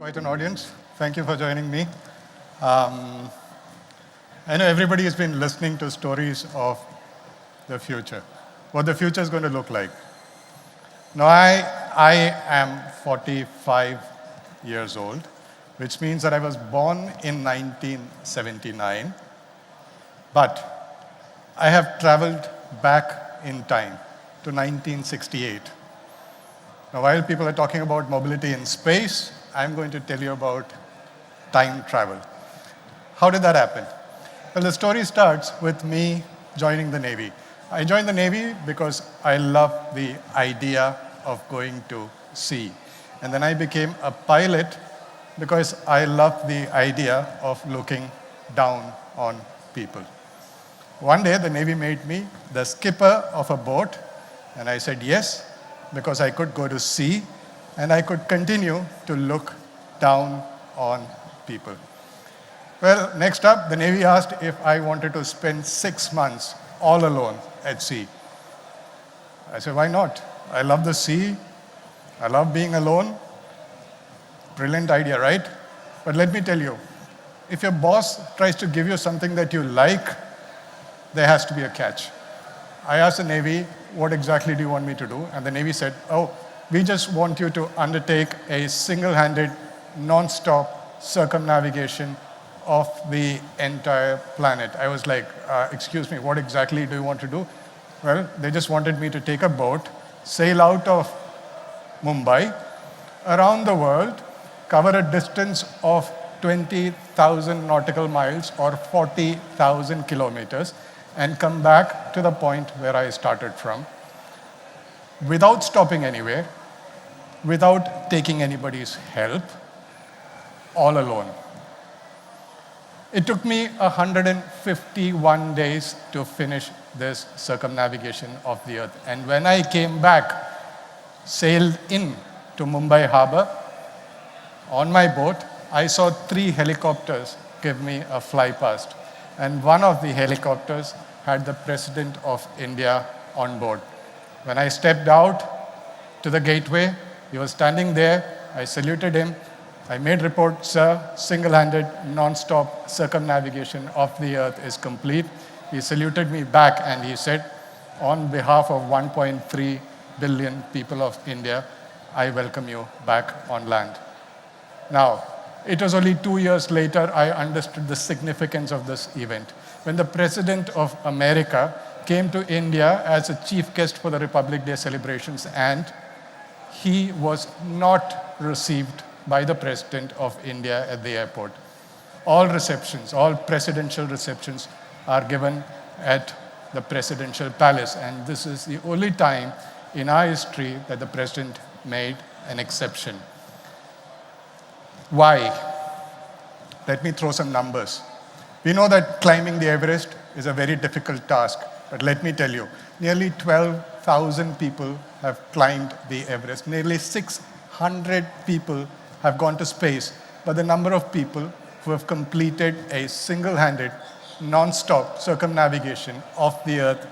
Quite an audience. Thank you for joining me. Um, I know everybody has been listening to stories of the future, what the future is going to look like. Now, I am 45 years old, which means that I was born in 1979, but I have traveled back in time to 1968. Now, while people are talking about mobility in space, I'm going to tell you about time travel. How did that happen? Well, the story starts with me joining the Navy. I joined the Navy because I love the idea of going to sea. And then I became a pilot because I love the idea of looking down on people. One day, the Navy made me the skipper of a boat, and I said yes, because I could go to sea and I could continue to look down on people. Well, next up, the Navy asked if I wanted to spend 6 months all alone at sea. I said, why not? I love the sea. I love being alone. Brilliant idea, right? But let me tell you, if your boss tries to give you something that you like, there has to be a catch. I asked the Navy, what exactly do you want me to do? And the Navy said, we just want you to undertake a single-handed, non-stop circumnavigation of the entire planet. I was like, excuse me, what exactly do you want to do? Well, they just wanted me to take a boat, sail out of Mumbai, around the world, cover a distance of 20,000 nautical miles or 40,000 kilometers, and come back to the point where I started from, without stopping anywhere, without taking anybody's help, all alone. It took me 151 days to finish this circumnavigation of the Earth. And when I came back, sailed in to Mumbai harbor, on my boat, I saw 3 helicopters give me a fly past. And one of the helicopters had the President of India on board. When I stepped out to the gateway, he was standing there. I saluted him. I made report, sir, single-handed, non-stop circumnavigation of the Earth is complete. He saluted me back and he said, on behalf of 1.3 billion people of India, I welcome you back on land. Now, it was only 2 years later I understood the significance of this event. When the President of America came to India as a chief guest for the Republic Day celebrations, and he was not received by the President of India at the airport. All receptions, all presidential receptions are given at the presidential palace, and this is the only time in our history that the President made an exception. Why? Let me throw some numbers. We know that climbing the Everest is a very difficult task, but let me tell you, nearly 12,000 people have climbed the Everest. Nearly 600 people have gone to space, but the number of people who have completed a single-handed, non-stop circumnavigation of the Earth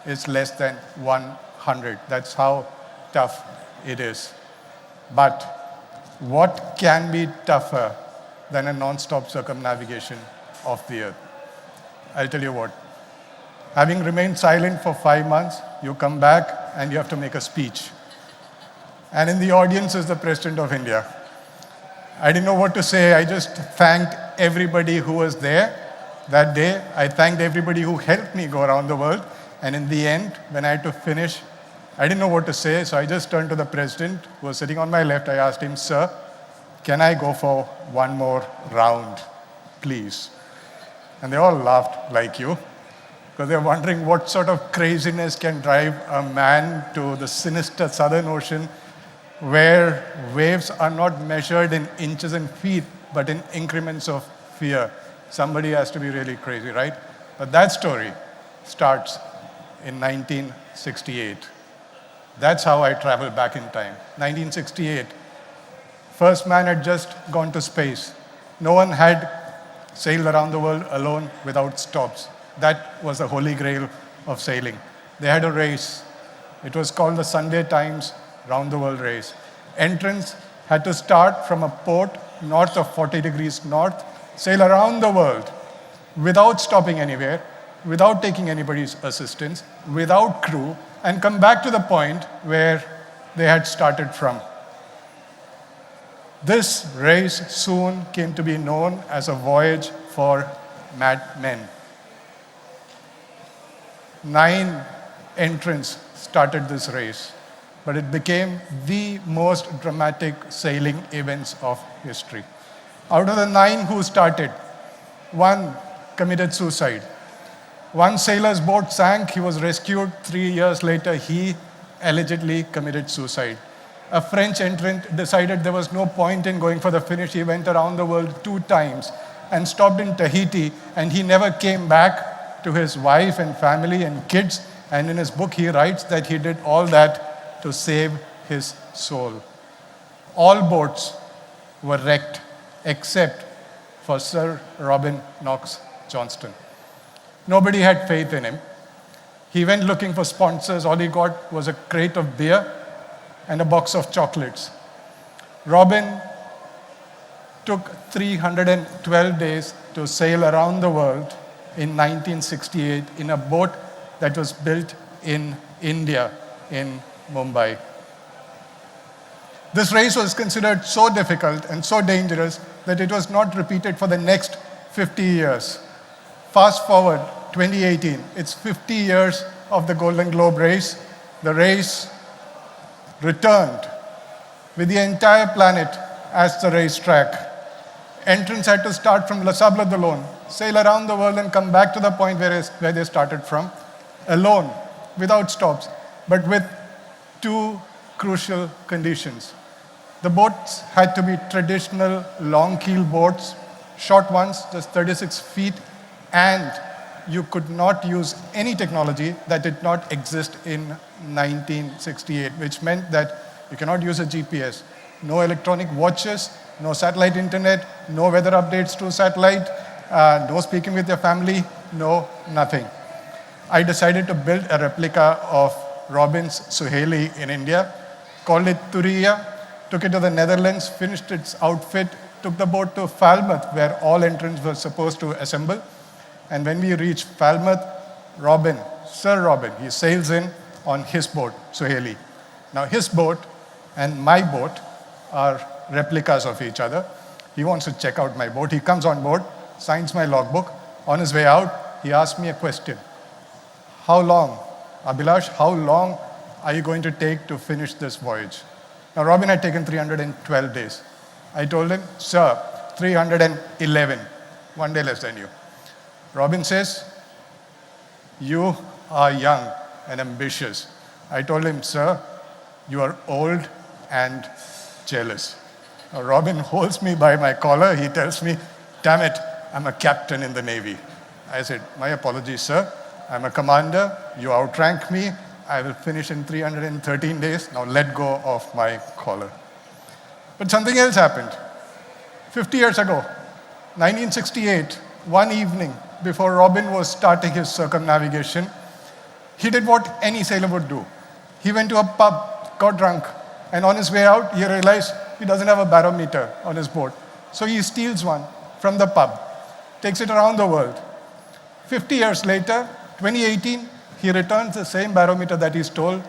is less than 100. That's how tough it is. But what can be tougher than a non-stop circumnavigation of the Earth? I'll tell you what. Having remained silent for 5 months, you come back and you have to make a speech. And in the audience is the President of India. I didn't know what to say. I just thanked everybody who was there that day. I thanked everybody who helped me go around the world. And in the end, when I had to finish, I didn't know what to say, so I just turned to the President who was sitting on my left. I asked him, sir, can I go for one more round, please? And they all laughed like you, because they're wondering what sort of craziness can drive a man to the sinister Southern Ocean, where waves are not measured in inches and feet, but in increments of fear. Somebody has to be really crazy, right? But that story starts in 1968. That's how I traveled back in time. 1968. First man had just gone to space. No one had sailed around the world alone without stops. That was the holy grail of sailing. They had a race. It was called the Sunday Times Round the World Race. Entrance had to start from a port north of 40 degrees north, sail around the world without stopping anywhere, without taking anybody's assistance, without crew, and come back to the point where they had started from. This race soon came to be known as a voyage for madmen. 9 entrants started this race, but it became the most dramatic sailing events of history. Out of the 9 who started, 1 committed suicide. 1 sailor's boat sank, he was rescued. 3 years later, he allegedly committed suicide. A French entrant decided there was no point in going for the finish. He went around the world 2 times and stopped in Tahiti, and he never came back to his wife and family and kids. And in his book, he writes that he did all that to save his soul. All boats were wrecked except for Sir Robin Knox Johnston. Nobody had faith in him. He went looking for sponsors. All he got was a crate of beer and a box of chocolates. Robin took 312 days to sail around the world in 1968 in a boat that was built in India, in Mumbai. This race was considered so difficult and so dangerous that it was not repeated for the next 50 years. Fast forward, 2018, it's 50 years of the Golden Globe race. The race returned with the entire planet as the racetrack. Entrants had to start from Les Sables d'Olonne, sail around the world and come back to the point where they started from, alone, without stops, but with 2 crucial conditions. The boats had to be traditional long keel boats, short ones, just 36 feet, and you could not use any technology that did not exist in 1968, which meant that you cannot use a GPS, no electronic watches, no satellite internet, no weather updates through satellite, no speaking with your family, no nothing. I decided to build a replica of Robin's Suhaili in India, called it Turiya, took it to the Netherlands, finished its outfit, took the boat to Falmouth, where all entrants were supposed to assemble. And when we reached Falmouth, Robin, Sir Robin, he sails in on his boat, Suhaili. Now his boat and my boat are replicas of each other. He wants to check out my boat. He comes on board, signs my logbook. On his way out, he asked me a question. How long, Abhilash, how long are you going to take to finish this voyage? Now Robin had taken 312 days. I told him, sir, 311, 1 day less than you. Robin says, you are young and ambitious. I told him, sir, you are old and jealous. Now, Robin holds me by my collar. He tells me, damn it, I'm a captain in the Navy. I said, my apologies, sir. I'm a commander. You outrank me. I will finish in 313 days. Now let go of my collar. But something else happened. 50 years ago, 1968, one evening before Robin was starting his circumnavigation, he did what any sailor would do. He went to a pub, got drunk, and on his way out, he realized he doesn't have a barometer on his boat. So he steals one from the pub, takes it around the world. 50 years later, 2018, he returns the same barometer that he stole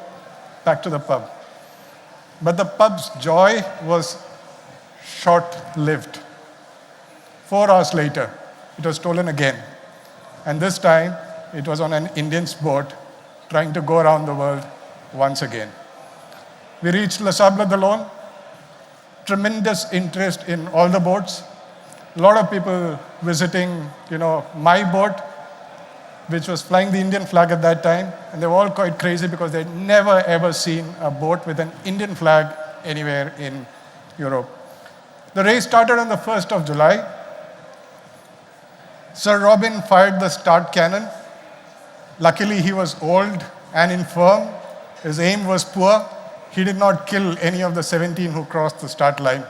back to the pub. But the pub's joy was short-lived. 4 hours later, it was stolen again. And this time, it was on an Indian's boat trying to go around the world once again. We reached Les Sables d'Olonne. Tremendous interest in all the boats. A lot of people visiting, my boat, which was flying the Indian flag at that time. And they were all quite crazy because they'd never ever seen a boat with an Indian flag anywhere in Europe. The race started on the 1st of July. Sir Robin fired the start cannon. Luckily, he was old and infirm. His aim was poor. He did not kill any of the 17 who crossed the start line.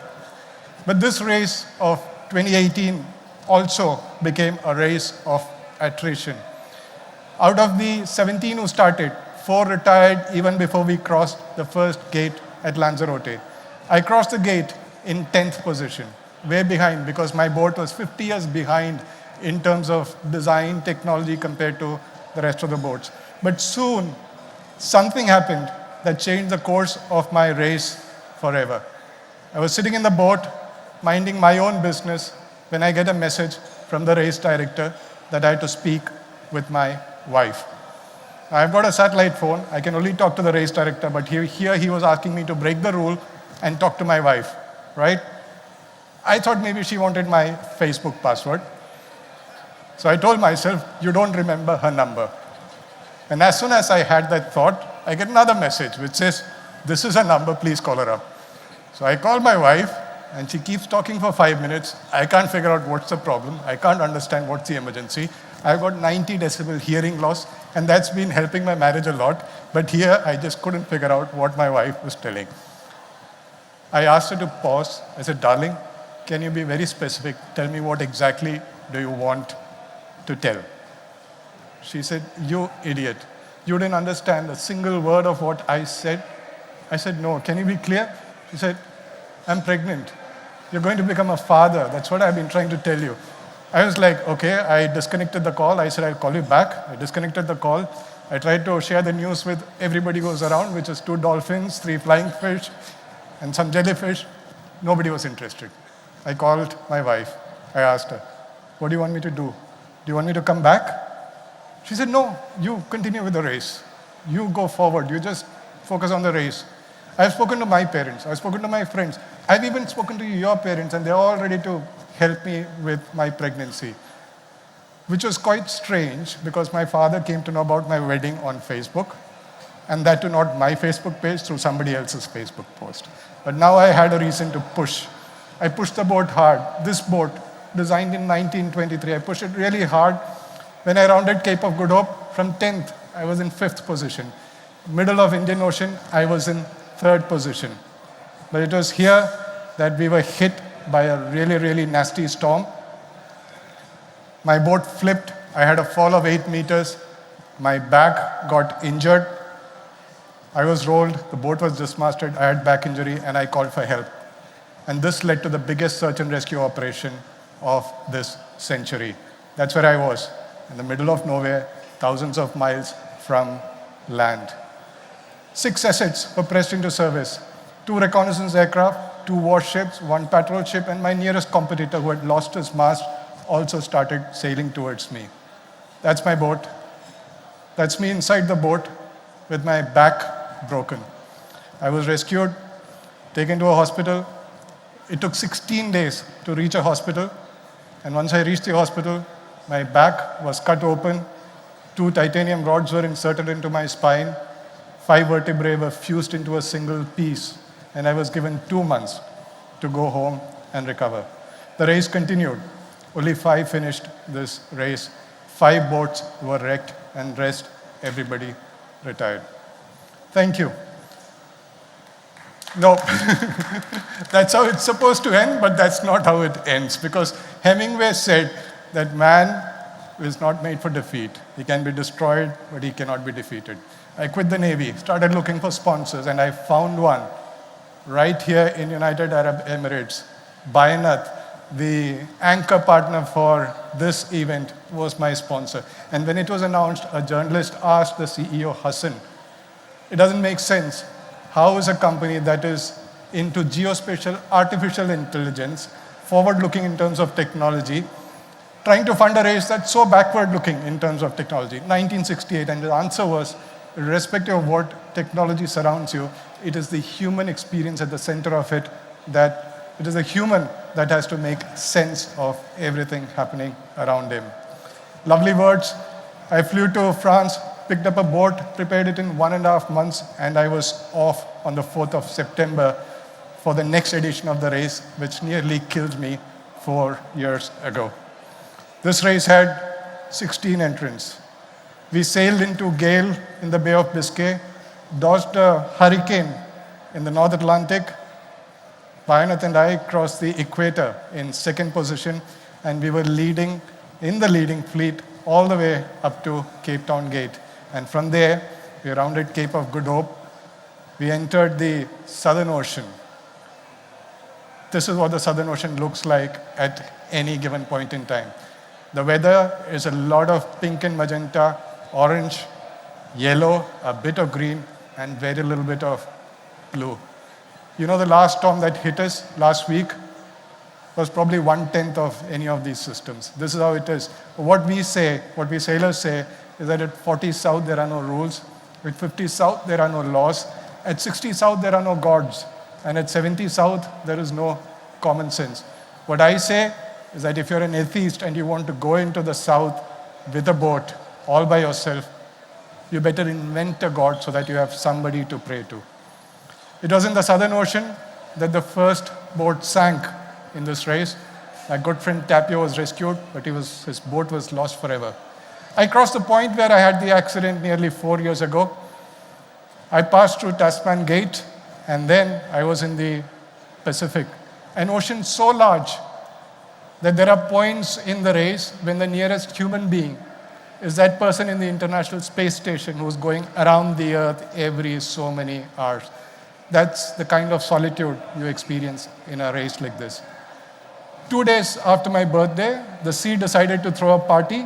But this race of 2018 also became a race of attrition. Out of the 17 who started, 4 retired even before we crossed the first gate at Lanzarote. I crossed the gate in 10th position, way behind because my boat was 50 years behind in terms of design technology compared to the rest of the boats. But soon, something happened that changed the course of my race forever. I was sitting in the boat, minding my own business, when I get a message from the race director that I had to speak with my wife. I've got a satellite phone. I can only talk to the race director, but here he was asking me to break the rule and talk to my wife, right? I thought maybe she wanted my Facebook password. So I told myself, you don't remember her number. And as soon as I had that thought, I get another message which says, this is her number, please call her up. So I call my wife, and she keeps talking for 5 minutes. I can't figure out what's the problem. I can't understand what's the emergency. I've got 90 decibel hearing loss, and that's been helping my marriage a lot. But here, I just couldn't figure out what my wife was telling. I asked her to pause. I said, darling, can you be very specific? Tell me what exactly do you want to tell? She said, you idiot. You didn't understand a single word of what I said. I said, no, can you be clear? She said, I'm pregnant. You're going to become a father. That's what I've been trying to tell you. I was like, okay, I disconnected the call. I said, I'll call you back. I disconnected the call. I tried to share the news with everybody who was around, which is 2 dolphins, 3 flying fish, and some jellyfish. Nobody was interested. I called my wife. I asked her, what do you want me to do? Do you want me to come back? She said, no, you continue with the race. You go forward. You just focus on the race. I've spoken to my parents. I've spoken to my friends. I've even spoken to your parents, and they're all ready to help me with my pregnancy, which was quite strange because my father came to know about my wedding on Facebook, and that to not my Facebook page, through somebody else's Facebook post. But now I had a reason to push. I pushed the boat hard. This boat, designed in 1923, I pushed it really hard. When I rounded Cape of Good Hope, from 10th, I was in 5th position. Middle of Indian Ocean, I was in 3rd position. But it was here that we were hit by a really, really nasty storm. My boat flipped. I had a fall of 8 meters. My back got injured. I was rolled. The boat was dismasted. I had back injury, and I called for help. And this led to the biggest search and rescue operation of this century. That's where I was, in the middle of nowhere, thousands of miles from land. 6 assets were pressed into service. 2 reconnaissance aircraft, 2 warships, 1 patrol ship, and my nearest competitor who had lost his mast also started sailing towards me. That's my boat. That's me inside the boat with my back broken. I was rescued, taken to a hospital. It took 16 days to reach a hospital. And once I reached the hospital, my back was cut open. 2 titanium rods were inserted into my spine. 5 vertebrae were fused into a single piece. And I was given 2 months to go home and recover. The race continued. Only 5 finished this race. 5 boats were wrecked, and rest, everybody retired. Thank you. No, that's how it's supposed to end, but that's not how it ends. Because Hemingway said that man is not made for defeat. He can be destroyed, but he cannot be defeated. I quit the Navy, started looking for sponsors, and I found one right here in United Arab Emirates. Bayanat, the anchor partner for this event, was my sponsor. And when it was announced, a journalist asked the CEO, Hassan, it doesn't make sense. How is a company that is into geospatial artificial intelligence, forward-looking in terms of technology, trying to fund a race that's so backward-looking in terms of technology? 1968, and the answer was, irrespective of what technology surrounds you, it is the human experience at the center of it, that it is the human that has to make sense of everything happening around him. Lovely words. I flew to France, picked up a boat, prepared it in 1.5 months, and I was off on the 4th of September for the next edition of the race, which nearly killed me 4 years ago. This race had 16 entrants. We sailed into gale in the Bay of Biscay, dodged a hurricane in the North Atlantic. Bayanat and I crossed the equator in 2nd position, and we were leading in the leading fleet all the way up to Cape Town Gate. And from there, we rounded Cape of Good Hope. We entered the Southern Ocean. this is what the Southern Ocean looks like at any given point in time. The weather is a lot of pink and magenta, orange, yellow, a bit of green, and very little bit of blue. You know, the last storm that hit us last week was probably 1/10 of any of these systems. This is how it is. What we say, what we sailors say, is that at 40 south there are no rules, at 50 south there are no laws, at 60 south there are no gods, and at 70 south there is no common sense. What I say is that if you're an atheist and you want to go into the south with a boat all by yourself, you better invent a god so that you have somebody to pray to. It was in the Southern Ocean that the first boat sank in this race. My good friend Tapio was rescued, but his boat was lost forever. I crossed the point where I had the accident nearly 4 years ago. I passed through Tasman Gate, and then I was in the Pacific, an ocean so large that there are points in the race when the nearest human being is that person in the International Space Station who's going around the Earth every so many hours. That's the kind of solitude you experience in a race like this. 2 days after my birthday, the sea decided to throw a party.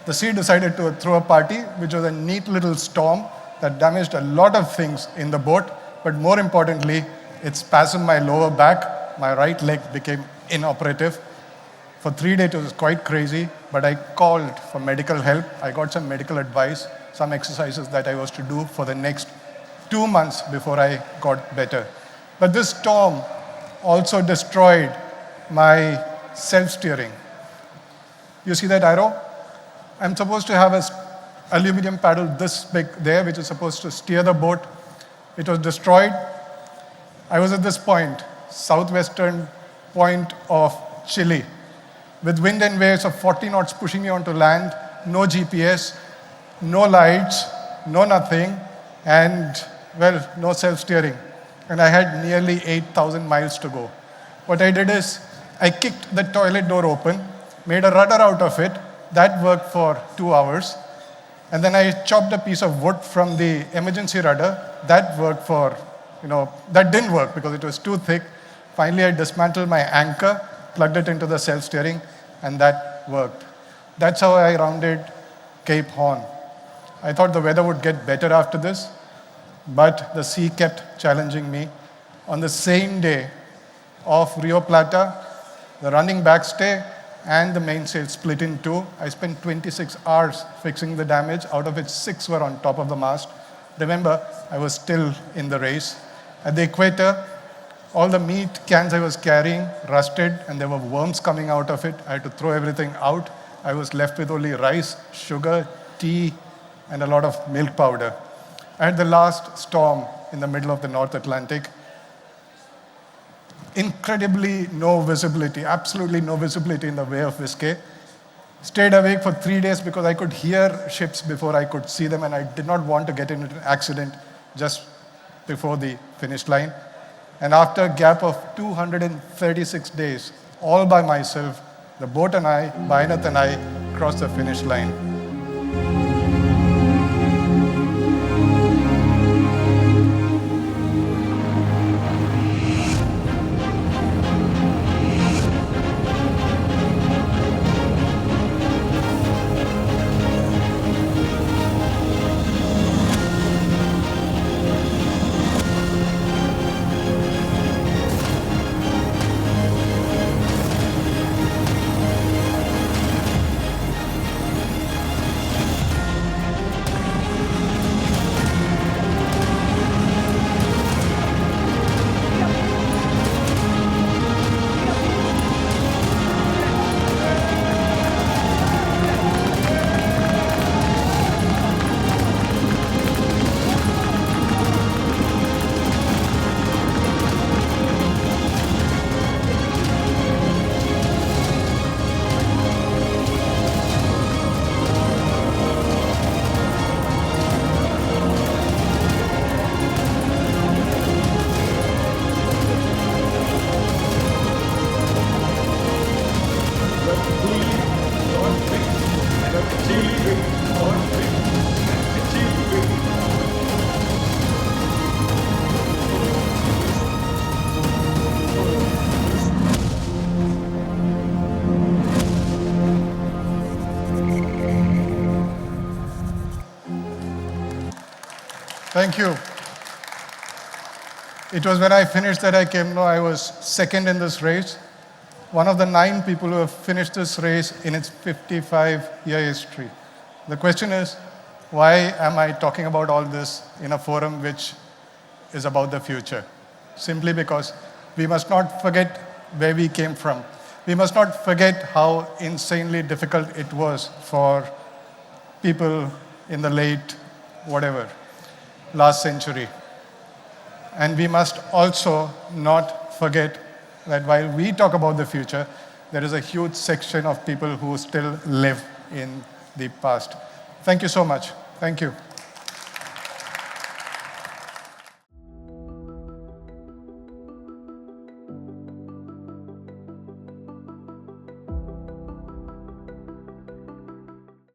The sea decided to throw a party, which was a neat little storm that damaged a lot of things in the boat, but more importantly, it spasmed my lower back. My right leg became inoperative. For 3 days, it was quite crazy, but I called for medical help. I got some medical advice, some exercises that I was to do for the next 2 months before I got better. But this storm also destroyed my self-steering. You see that arrow? I'm supposed to have an aluminum paddle this big there, which is supposed to steer the boat. It was destroyed. I was at this point, southwestern point of Chile, with wind and waves of 40 knots pushing me onto land, no GPS, no lights, no nothing, and, well, no self-steering. And I had nearly 8,000 miles to go. What I did is, I kicked the toilet door open, made a rudder out of it. That worked for 2 hours. And then I chopped a piece of wood from the emergency rudder. That worked for, that didn't work because it was too thick. Finally, I dismantled my anchor, plugged it into the self-steering, and that worked. That's how I rounded Cape Horn. I thought the weather would get better after this, but the sea kept challenging me. On the same day of Rio Plata, the running backstay and the mainsail split in two. I spent 26 hours fixing the damage, out of which 6 were on top of the mast. Remember, I was still in the race. At the equator, all the meat cans I was carrying rusted, and there were worms coming out of it. I had to throw everything out. I was left with only rice, sugar, tea, and a lot of milk powder. I had the last storm in the middle of the North Atlantic. Incredibly no visibility, absolutely no visibility in the Bay of Biscay. Stayed awake for 3 days because I could hear ships before I could see them, and I did not want to get into an accident just before the finish line. And after a gap of 236 days, all by myself, the boat and I, Bayanat and I, crossed the finish line. Thank you. It was when I finished that I came to know I was second in this race, one of the 9 people who have finished this race in its 55-year history. The question is, why am I talking about all this in a forum which is about the future? Simply because we must not forget where we came from. We must not forget how insanely difficult it was for people in the late, last century. And we must also not forget that while we talk about the future, there is a huge section of people who still live in the past. Thank you so much. Thank you.